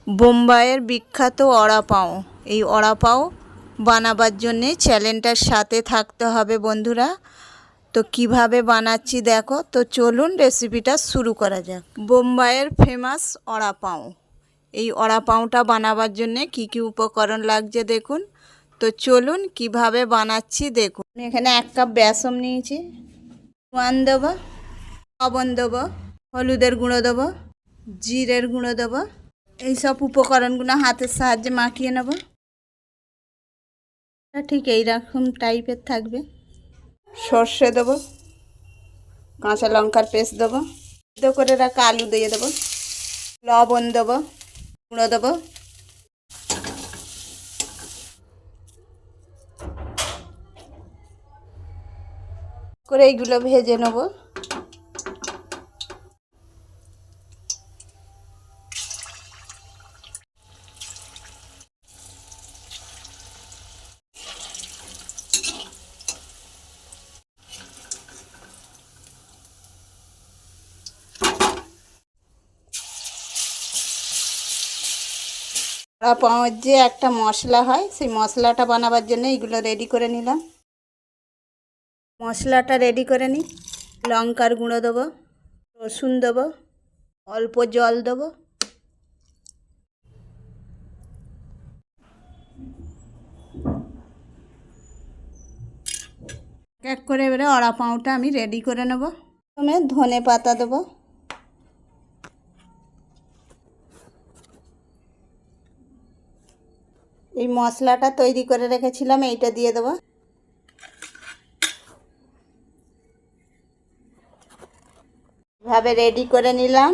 বোম্বাইয়ের বিখ্যাত অড়া পাও। এই অড়া পাও বানাবার জন্যে চ্যানেলটার সাথে থাকতে হবে বন্ধুরা। তো কিভাবে বানাচ্ছি দেখো। তো চলুন রেসিপিটা শুরু করা যাক। বোম্বাইয়ের ফেমাস অড়া পাও। এই অড়া পাওটা বানাবার জন্যে কি কি উপকরণ লাগছে দেখুন। তো চলুন কিভাবে বানাচ্ছি দেখুন। এখানে 1 কাপ বেসন নিয়েছি, জোয়ান দেবো, লবণ দেবো, হলুদের গুঁড়ো দেবো, জিরের গুঁড়ো দেবো। এই সব উপকরণগুলো হাতের সাহায্যে মাখিয়ে নেব। ঠিক এইরকম টাইপের থাকবে। সর্ষে দেবো, কাঁচা লঙ্কার পেস্ট দেবো, সিদ্ধ করে রাখা আলু দিয়ে দেবো, লবণ দেবো, গুঁড়ো দেবো, করে এইগুলো ভেজে নেবো। অড়া পাওয়ার যে একটা মশলা হয়, সেই মশলাটা বানাবার জন্য এইগুলো রেডি করে নিলাম। মশলাটা রেডি করে নিই। লঙ্কার গুঁড়ো দেবো, রসুন দেবো, অল্প জল দেবো, এক করে এবারে অড়া পাওটা আমি রেডি করে নেব। প্রথমে ধনে পাতা দেবো, এই মশলাটা তৈরি করে রেখেছিলাম এইটা দিয়ে দেবো। এভাবে রেডি করে নিলাম।